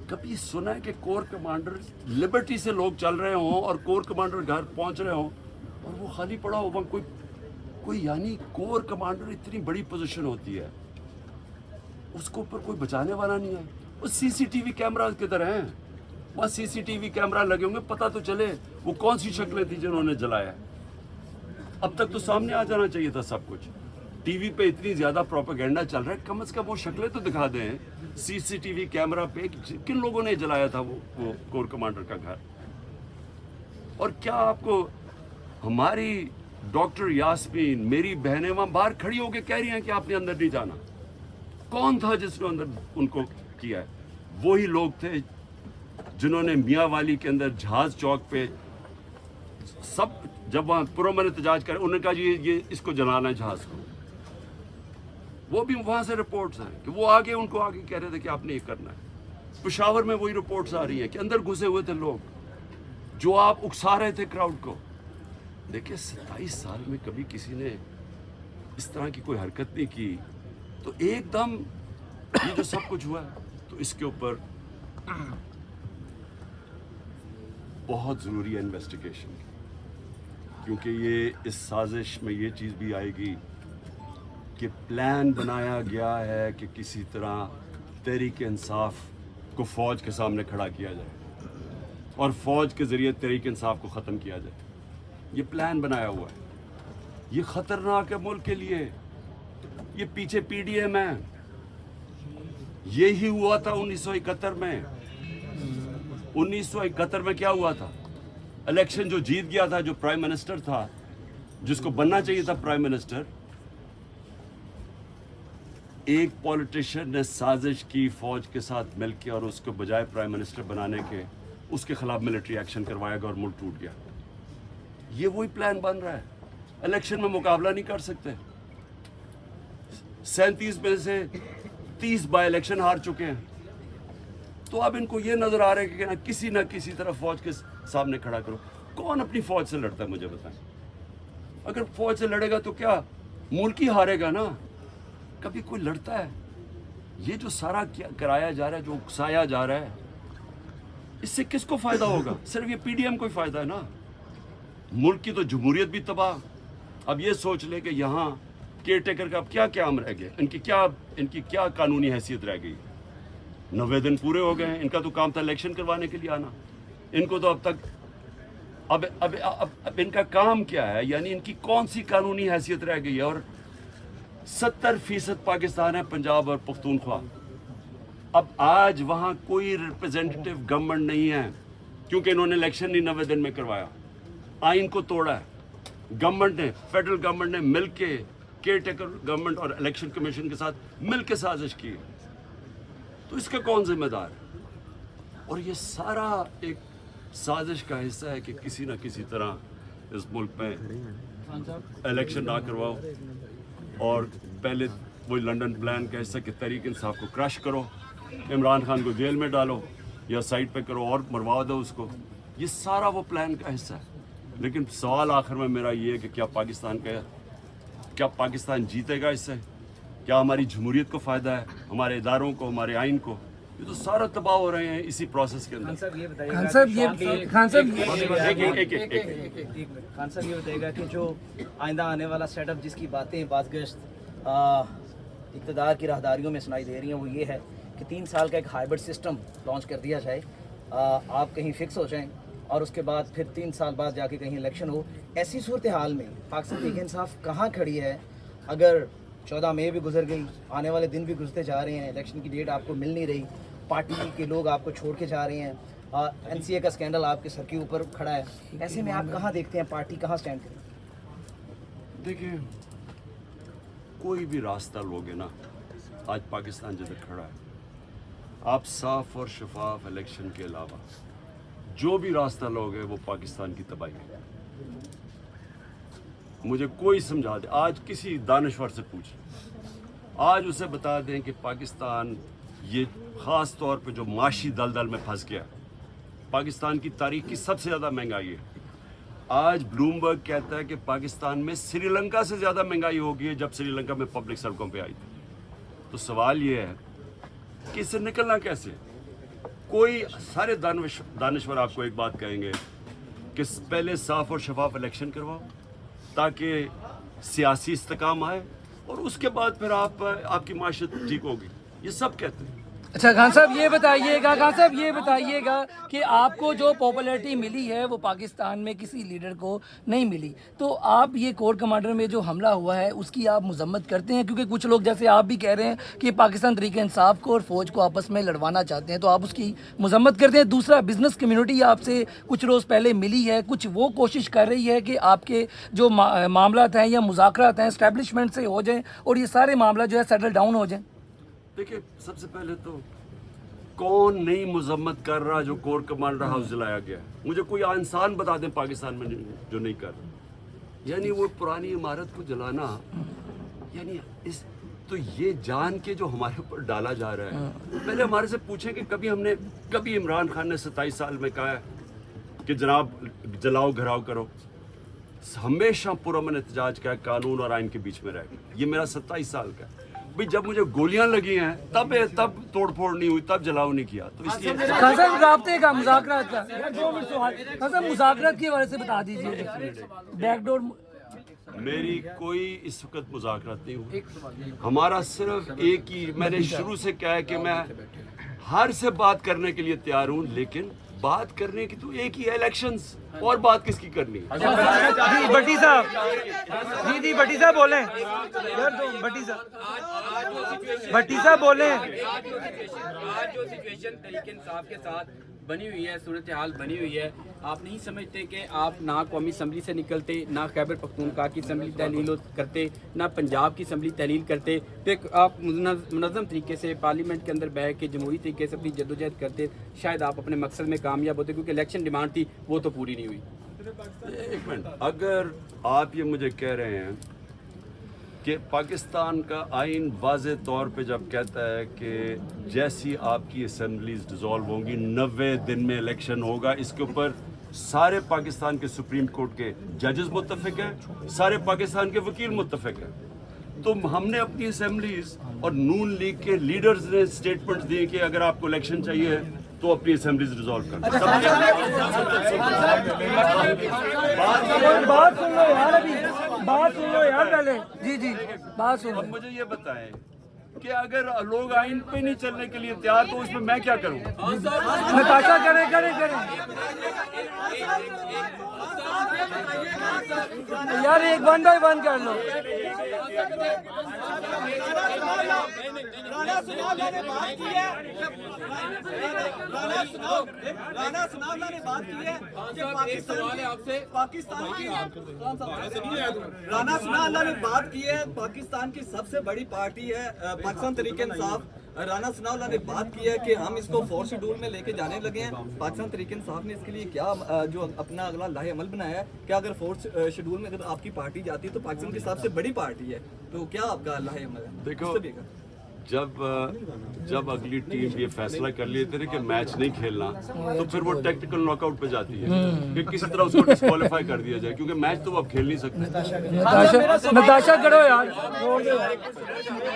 کبھی سنا ہے کہ کور کمانڈر لبرٹی سے لوگ چل رہے ہوں اور کور کمانڈر گھر پہنچ رہے ہوں اور وہ خالی پڑا ہو وہاں کوئی یعنی کور کمانڈر اتنی بڑی پوزیشن ہوتی ہے اس کو اوپر کوئی بچانے والا نہیں ہے. وہ سی سی ٹی وی کیمرہ کدھر ہیں؟ وہاں سی سی ٹی وی کیمرہ لگے ہوں گے, پتہ تو چلے وہ کون سی شکلیں تھیں جنہوں نے جلایا. اب تک تو سامنے آ جانا چاہیے تھا سب کچھ. ٹی وی پہ اتنی زیادہ پروپیگنڈا چل رہا ہے, کم از کم وہ شکلیں تو دکھا دیں سی سی ٹی وی کیمرہ پہ کن لوگوں نے جلایا تھا وہ کور کمانڈر کا گھر. اور کیا آپ کو ہماری ڈاکٹر یاسمین میری بہنیں وہاں باہر کھڑی ہو کے کہہ رہی ہیں کہ آپ نے اندر نہیں جانا. کون تھا جس نے اندر ان کو کیا ہے؟ وہی لوگ تھے جنہوں نے میاں والی کے اندر جہاز چوک پہ سب جب وہاں پرامن احتجاج کرے انہوں نے کہا جی یہ اس کو جلانا ہے جہاز کو. وہ بھی وہاں سے رپورٹس ہیں کہ وہ آگے ان کو آگے کہہ رہے تھے کہ آپ نے یہ کرنا ہے. پشاور میں وہی رپورٹس آ رہی ہیں کہ اندر گھسے ہوئے تھے لوگ جو آپ اکسا رہے تھے کراؤڈ کو. دیکھیں 27 سال میں کبھی کسی نے اس طرح کی کوئی حرکت نہیں کی, تو ایک دم یہ جو سب کچھ ہوا ہے تو اس کے اوپر بہت ضروری ہے انویسٹیگیشن, کیونکہ یہ اس سازش میں یہ چیز بھی آئے گی کہ پلان بنایا گیا ہے کہ کسی طرح تحریک انصاف کو فوج کے سامنے کھڑا کیا جائے اور فوج کے ذریعے تحریک انصاف کو ختم کیا جائے. یہ پلان بنایا ہوا ہے, یہ خطرناک ہے ملک کے لیے. یہ پیچھے پی ڈی ایم ہے, یہی ہوا تھا 1971 میں. 1971 میں کیا ہوا تھا؟ الیکشن جو جیت گیا تھا, جو پرائم منسٹر تھا, جس کو بننا چاہیے تھا پرائم منسٹر, ایک پولیٹیشین نے سازش کی فوج کے ساتھ مل کے اور اس کو بجائے پرائم منسٹر بنانے کے اس کے خلاف ملٹری ایکشن کروایا گیا اور ملک ٹوٹ گیا. یہ وہی پلان بن رہا ہے. الیکشن میں مقابلہ نہیں کر سکتے. 37 میں سے 30 بائی الیکشن ہار چکے ہیں, تو اب ان کو یہ نظر آ رہا ہے کہ نہ کسی طرح فوج کے سامنے کھڑا کرو. کون اپنی فوج سے لڑتا ہے مجھے بتائیں؟ اگر فوج سے لڑے گا تو کیا ملک ہی ہارے گا نا. کبھی کوئی لڑتا ہے؟ یہ جو سارا کرایا جا رہا ہے, جو اکسایا جا رہا ہے, اس سے کس کو فائدہ ہوگا؟ صرف یہ پی ڈی ایم کو ہی فائدہ ہے نا. ملک کی تو جمہوریت بھی تباہ. اب یہ سوچ لے کہ یہاں کیئر ٹیکر کا اب کیا قیام رہ گیا, ان کی کیا قانونی حیثیت رہ گئی. 90 دن پورے ہو گئے ہیں, ان کا تو کام تھا الیکشن کروانے کے لیے آنا. ان کو تو اب تک اب ان کا کام کیا ہے, یعنی ان کی کون سی قانونی حیثیت رہ گئی ہے؟ اور 70% پاکستان ہے پنجاب اور پختونخوا. اب آج وہاں کوئی ریپرزینٹیو گورنمنٹ نہیں ہے کیونکہ انہوں نے الیکشن نہیں 90 دن میں کروایا, آئین کو توڑا ہے. گورنمنٹ نے, فیڈرل گورنمنٹ نے مل کے کیئر ٹیکر گورنمنٹ اور الیکشن کمیشن کے ساتھ مل کے سازش کی, تو اس کا کون ذمہ دار ہے؟ اور یہ سارا ایک سازش کا حصہ ہے کہ کسی نہ کسی طرح اس ملک میں الیکشن نہ کرواؤ اور پہلے وہی لنڈن پلان کا حصہ کہ تحریک انصاف کو کرش کرو, عمران خان کو جیل میں ڈالو یا سائڈ پہ کرو اور مروا دو اس کو. یہ سارا وہ پلان کا حصہ ہے. لیکن سوال آخر میں میرا یہ ہے کہ کیا پاکستان جیتے گا اس سے؟ کیا ہماری جمہوریت کو فائدہ ہے, ہمارے اداروں کو, ہمارے آئین کو؟ یہ تو سارا تباہ ہو رہے ہیں اسی پروسیس کے اندر. خان صاحب یہ بتائیے گا کہ جو آئندہ آنے والا سیٹ اپ جس کی باتیں بعض گشت اقتدار کی راہداریوں میں سنائی دے رہی ہیں وہ یہ ہے کہ 3 سال کا ایک ہائبرڈ سسٹم لانچ کر دیا جائے, آپ کہیں فکس ہو جائیں اور اس کے بعد پھر 3 سال بعد جا کے کہیں الیکشن ہو. ایسی صورتحال میں پاکستان تحریک انصاف کہاں کھڑی ہے؟ اگر 14 مئی بھی گزر گئی, آنے والے دن بھی گزرتے جا رہے ہیں, الیکشن کی ڈیٹ آپ کو مل نہیں رہی, پارٹی کے لوگ آپ کو چھوڑ کے جا رہے ہیں, این سی اے کا اسکینڈل آپ کے سر کے اوپر کھڑا ہے, ایسے میں آپ کہاں دیکھتے ہیں پارٹی کہاں سٹینڈ کرے؟ دیکھیں, کوئی بھی راستہ لوگے نا, آج پاکستان جدھر کھڑا ہے, آپ صاف اور شفاف الیکشن کے علاوہ جو بھی راستہ لوگے وہ پاکستان کی تباہی ہے. مجھے کوئی سمجھا دے, آج کسی دانشور سے پوچھ, آج اسے بتا دیں کہ پاکستان یہ خاص طور پہ جو معاشی دلدل میں پھنس گیا, پاکستان کی تاریخ کی سب سے زیادہ مہنگائی ہے. آج بلومبرگ کہتا ہے کہ پاکستان میں سری لنکا سے زیادہ مہنگائی ہو گئی ہے جب سری لنکا میں پبلک سڑکوں پہ آئی تھی. تو سوال یہ ہے کہ اس سے نکلنا کیسے؟ कोई सारे दानश्वर आपको एक बात कहेंगे कि पहले साफ और शफाफ इलेक्शन करवाओ ताकि सियासी इस्तेकाम आए और उसके बाद फिर आपकी माशत ठीक होगी, ये सब कहते हैं। अच्छा खान साहब ये बताइएगा कि आपको जो पॉपुलैरिटी मिली है वो पाकिस्तान में किसी लीडर को नहीं मिली, तो आप ये कोर कमांडर में जो हमला हुआ है उसकी आप मजम्मत करते हैं? क्योंकि कुछ लोग जैसे आप भी कह रहे हैं कि पाकिस्तान तहरीक इंसाफ को और फौज को आपस में लड़वाना चाहते हैं, तो आप उसकी मजम्मत करते हैं? दूसरा, बिजनेस कम्युनिटी आपसे कुछ रोज़ पहले मिली है, कुछ वो कोशिश कर रही है कि आपके जो मामला हैं या मुज़ाकरात हैं इस्टेब्लिशमेंट से हो जाएँ और ये सारे मामला जो है सेटल डाउन हो जाएँ? देखिए, सबसे पहले तो कौन नई मजम्मत कर रहा जो कोर कमांडर हाउस जलाया गया? मुझे कोई इंसान बता दें पाकिस्तान में जो नहीं कर रहा। यानी वो पुरानी इमारत को जलाना, यानी इस तो ये जान के जो हमारे ऊपर डाला जा रहा है, पहले हमारे से पूछें कि कभी इमरान खान ने 27 साल में कहा है कि जनाब जलाओ घराव करो? हमेशा पुरअमन एहतजाज का कानून और आइन के बीच में रह गया। ये मेरा 27 साल का है भाई, जब मुझे गोलियां लगी हैं तब तोड़फोड़ नहीं हुई, तब जलाओ नहीं किया। तो इसलिए राब्ते का मुज़ाकरात का 2 मिनट सवाल मुज़ाकरात के बारे से बता दीजिए। बैकडोर मेरी कोई इस वक्त मुज़ाकरात नहीं हुई। हमारा सिर्फ एक ही, मैंने शुरू से कहा है कि मैं हर से बात करने के लिए तैयार हूँ, लेकिन बात करने की तो एक ही है, इलेक्शंस, और बात किसकी करनी है? भट्टी साहब जी भट्टी साहब बोलें यार, भट्टी साहब बोलें। आज जो सिचुएशन तहरीक इंसाफ के साथ बनी हुई है, सूरत हाल बनी हुई है, आप नहीं समझते कि आप ना कौमी असम्बली से निकलते, ना खैबर पख्तूनख्वा की असम्बली तहलील करते, ना पंजाब की असम्बली तहलील करते, तो आप मुनज़्ज़म तरीके से पार्लियामेंट के अंदर बैठ के जमहूरी तरीके से अपनी जद्दोजहद करते, शायद आप अपने मकसद में कामयाब होते, क्योंकि इलेक्शन डिमांड थी वो तो पूरी नहीं हुई। एक मिनट, अगर आप ये मुझे कह रहे हैं कि पाकिस्तान का आइन वाज़े तौर पे जब कहता है कि जैसी आपकी असम्बलीज डिज़ोल्व होंगी 90 दिन में इलेक्शन होगा, इसके ऊपर सारे पाकिस्तान के सुप्रीम कोर्ट के जजेस मुत्तफिक हैं, सारे पाकिस्तान के वकील मुत्तफिक हैं, तो हमने अपनी असम्बलीज और नून लीग के लीडर्स ने स्टेटमेंट दिए कि अगर आपको इलेक्शन चाहिए तो अपनी असम्बलीज डिसॉल्व कर। बात सुन लो यार पहले। जी बात सुनो। अब मुझे ये बताएं कि अगर लोग आइन पे नहीं चलने के लिए तैयार, तो उसमें मैं क्या करूं? नताशा करे यार, एक 1 बाय 1 कर लो। राना सनाउल्लाह ने बात की है, पाकिस्तान की सबसे बड़ी पार्टी है पाकिस्तान तहरीक इंसाफ। राना सनाउल्लाह ने बात की है कि हम इसको 4th शेड्यूल में लेके जाने लगे हैं। पाकिस्तान तहरीक इंसाफ ने इसके लिए क्या जो अपना अगला लाहे अमल बनाया है कि अगर 4th शेड्यूल में अगर आपकी पार्टी जाती है तो पाकिस्तान की सबसे बड़ी पार्टी है, तो क्या आपका लाहे अमल है? देखो, जब अगली टीम ये फैसला कर लेते थे कि मैच नहीं खेलना, तो फिर वो टेक्निकल नॉकआउट पे जाती है कि किसी तरह उसको डिस्क्वालीफाई कर दिया जाए, क्योंकि मैच तो वो अब खेल नहीं सकते। नताशा करो यार,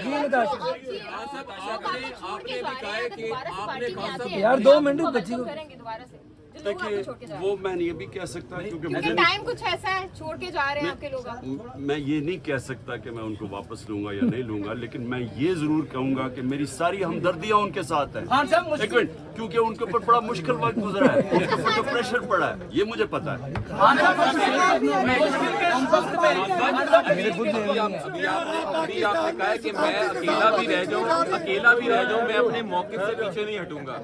जी नताशा यार 2 मिनट बच्ची को। देखिए, वो मैं ये भी कह सकता क्योंकि मुझे टाइम कुछ ऐसा है, छोड़ के जा रहे हैं आपके लोग। मैं ये नहीं कह सकता कि मैं उनको वापस लूंगा या नहीं लूंगा, लेकिन मैं ये जरूर कहूंगा कि मेरी सारी हमदर्दियां उनके साथ हैं। एक मिनट, क्योंकि उनके ऊपर बड़ा मुश्किल वक्त गुजरा है, उनके ऊपर जो प्रेशर पड़ा है, ये मुझे पता है। अभी आपने कहा है कि मैं अकेला भी रह जाऊं, मैं अपने मौक़िफ़ से पीछे नहीं हटूंगा।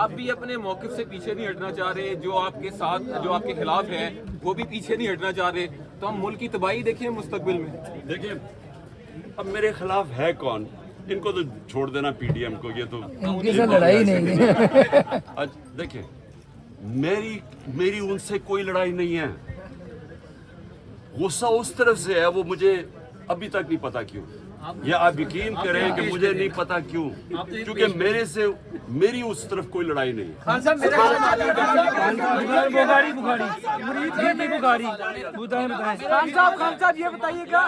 आप भी अपने मौक़िफ़ से पीछे नहीं हटना चाह रहे, जो आपके साथ, जो आपके खिलाफ है, वो भी पीछे नहीं हटना चाह रहे, तो हम मुल्क की तबाही देखें मुस्तकबिल में। देखिए, अब मेरे खिलाफ है कौन? इनको तो छोड़ देना पीडीएम को, ये तो इनके साथ लड़ाई नहीं है। देखिए, मेरी उनसे कोई लड़ाई नहीं है, गुस्सा उस तरफ से है, वो मुझे अभी तक नहीं पता क्यों। या आप यकीन करें कि मुझे नहीं पता क्यों, क्योंकि मेरी उस तरफ कोई लड़ाई नहीं है। खान साहब ये बताइएगा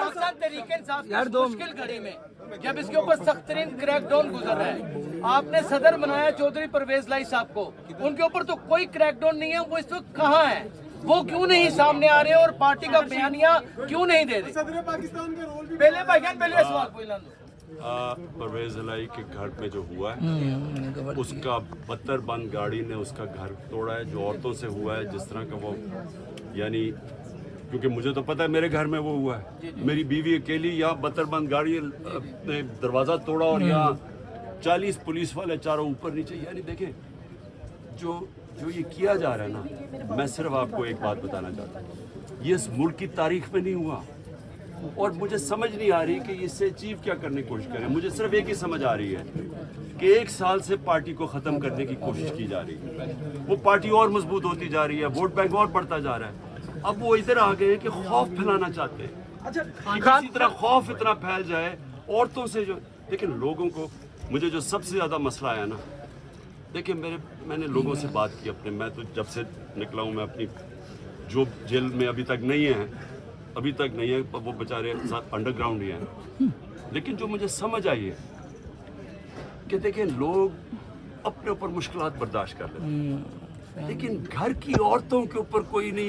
यार, 2 मुश्किल घड़ी में जब इसके ऊपर सख्त तरीन क्रैकडाउन गुजर रहा है, आपने सदर बनाया चौधरी परवेज लाई साहब को, उनके ऊपर तो कोई क्रैकडाउन नहीं है, वो इस वक्त कहाँ है, वो क्यों नहीं सामने आ रहे और पार्टी का बयानिया क्यों नहीं दे रहे? पहले भाईजान पहले सवाल पूछना दो। परवेज इलाही के घर में जो हुआ है उसका बदतर बंद गाड़ी ने उसका घर तोड़ा है, जो औरतों से हुआ है जिस तरह का वो, यानी क्योंकि मुझे तो पता है मेरे घर में वो हुआ है, मेरी बीवी अकेली यहाँ बदतर बंद गाड़ी ने दरवाज़ा तोड़ा और यहाँ 40 पुलिस वाले चारों ऊपर नीचे, यानी देखें जो ये किया जा रहा है ना, मैं सिर्फ आपको एक बात बताना चाहता हूँ, ये इस मुल्क की तारीख में नहीं हुआ और मुझे समझ नहीं आ रही कि इससे अचीव क्या करने की कोशिश करें। मुझे सिर्फ एक ही समझ आ रही है कि 1 साल से पार्टी को ख़त्म करने की कोशिश की जा रही है, वो पार्टी और मजबूत होती जा रही है, वोट बैंक और बढ़ता जा रहा है, अब वो इधर आ गए कि खौफ फैलाना चाहते हैं। अच्छा, इसी तरह खौफ इतना फैल जाए औरतों से जो, लेकिन लोगों को, मुझे जो सबसे ज़्यादा मसला आया ना, देखिए मैंने लोगों से बात की अपने, मैं तो जब से निकला हूँ, मैं अपनी जो जेल में अभी तक नहीं है, वो बेचारे साथ अंडरग्राउंड ही हैं, लेकिन जो मुझे समझ आई है कि देखिए लोग अपने ऊपर मुश्किलात बर्दाश्त कर लेते हैं, लेकिन घर की औरतों के ऊपर कोई नहीं